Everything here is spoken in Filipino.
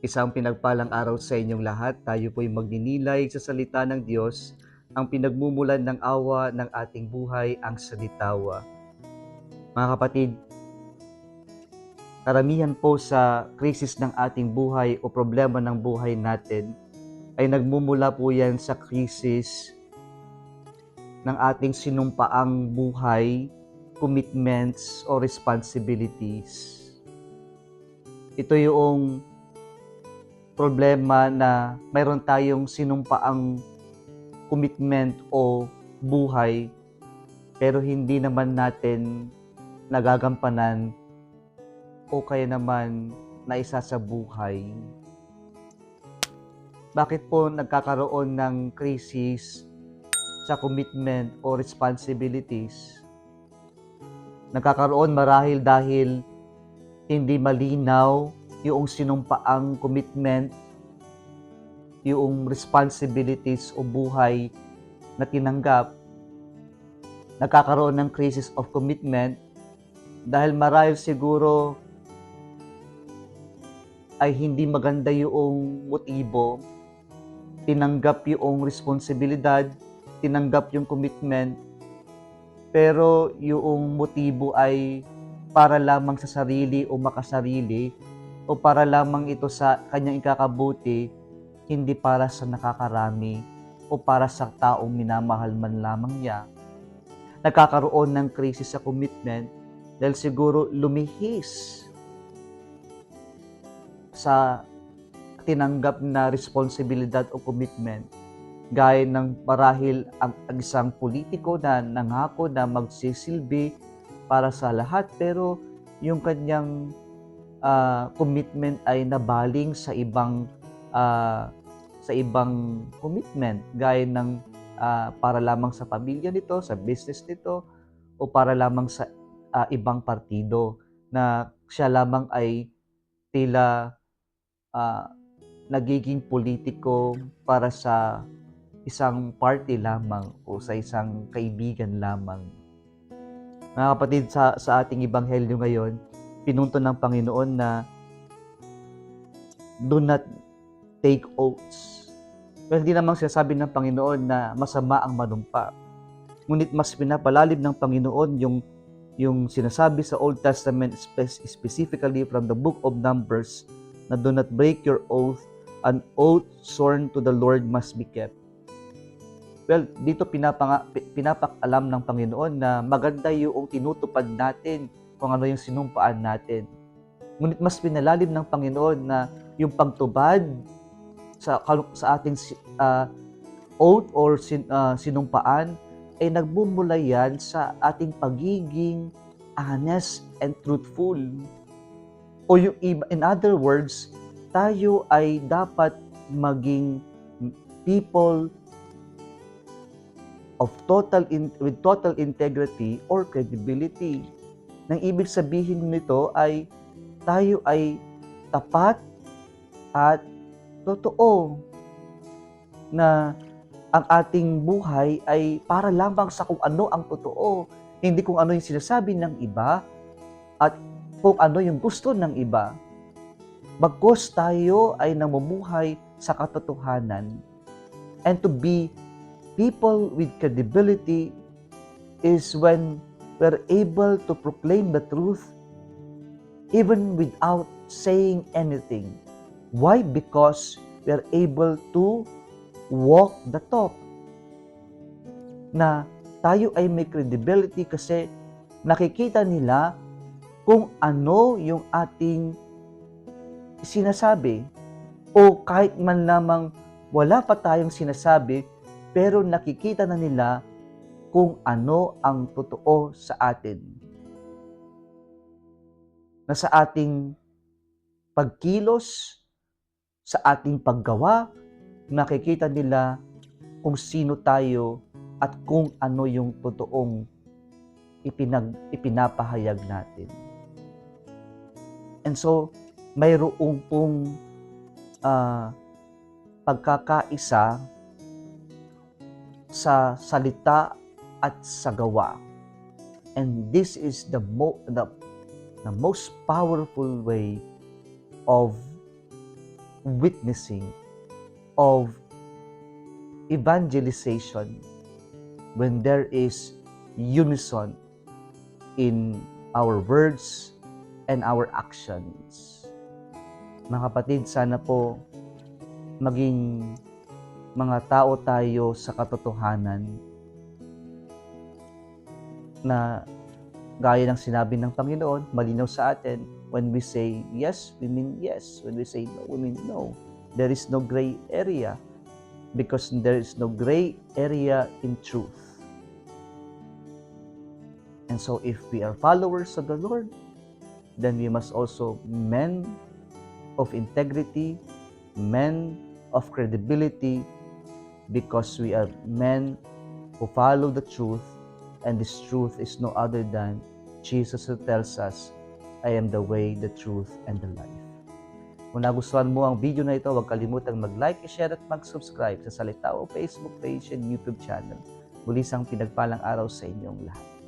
Isang pinagpalang araw sa inyong lahat. Tayo po'y magninilay sa salita ng Diyos, ang pinagmumulan ng awa ng ating buhay, ang salitawa. Mga kapatid, karamihan po sa krisis ng ating buhay o problema ng buhay natin ay nagmumula po yan sa krisis ng ating sinumpaang buhay, commitments o responsibilities. Ito yung problema na mayroon tayong sinumpaang commitment o buhay pero hindi naman natin nagagampanan o kaya naman naisasabuhay. Bakit po nagkakaroon ng krisis sa commitment o responsibilities? Nagkakaroon marahil dahil hindi malinaw yung sinumpaang commitment, yung responsibilities o buhay na tinanggap. Nagkakaroon ng crisis of commitment dahil marahil siguro ay hindi maganda yung motibo, tinanggap yung responsibilidad, tinanggap yung commitment, pero yung motibo ay para lamang sa sarili o makasarili o para lamang ito sa kanyang ikakabuti, hindi para sa nakakarami o para sa taong minamahal man lamang niya. Nagkakaroon ng krisis sa commitment dahil siguro lumihis sa tinanggap na responsibilidad o commitment, gaya ng marahil ang isang politiko na nangako na magsisilbi para sa lahat pero yung kanyang commitment ay nabaling sa ibang commitment, gaya ng para lamang sa pamilya nito, sa business nito, o para lamang sa ibang partido na siya lamang ay tila nagiging politiko para sa isang party lamang o sa isang kaibigan lamang. Mga kapatid, sa ating ebanghelyo ngayon, pinunto ng Panginoon na do not take oaths. Pero hindi namang sinasabi ng Panginoon na masama ang manumpa. Ngunit mas pinapalalim ng Panginoon yung sinasabi sa Old Testament, specifically from the book of Numbers, na do not break your oath. An oath sworn to the Lord must be kept. Well, dito pinapakalam ng Panginoon na maganda yung tinutupad natin kung ano yung sinumpaan natin. Ngunit mas pinalalim ng Panginoon na yung pagtubad sa ating oath or sinumpaan ay nagmumula yan sa ating pagiging honest and truthful. O yung iba, in other words, tayo ay dapat maging people of with total integrity or credibility. Nang ibig sabihin nito ay tayo ay tapat at totoo na ang ating buhay ay para lamang sa kung ano ang totoo, hindi kung ano yung sinasabi ng iba at kung ano yung gusto ng iba. Bagkus tayo ay namumuhay sa katotohanan. And to be people with credibility is when we're able to proclaim the truth even without saying anything. Why? Because we're able to walk the talk. Na tayo ay may credibility kasi nakikita nila kung ano yung ating sinasabi, o kahit man lamang wala pa tayong sinasabi, pero nakikita na nila kung ano ang totoo sa atin. Na sa ating pagkilos, sa ating paggawa, nakikita nila kung sino tayo at kung ano yung totoong ipinapahayag natin. And so, mayroong pong pagkakaisa sa salita at sa gawa. And this is the most powerful way of witnessing, of evangelization when there is unison in our words and our actions. Mga kapatid, sana po maging mga tao tayo sa katotohanan na gaya ng sinabi ng Panginoon, malinaw sa atin, when we say yes, we mean yes. When we say no, we mean no. There is no gray area because there is no gray area in truth. And so if we are followers of the Lord, then we must also men of integrity, men of credibility, because we are men who follow the truth, and this truth is no other than Jesus, who tells us, I am the way, the truth, and the life. Kung nagustuhan mo ang video na ito, huwag kalimutang mag-like, i-share at mag-subscribe sa Salitao Facebook page and YouTube channel. Muli isang pinagpalang araw sa inyong lahat.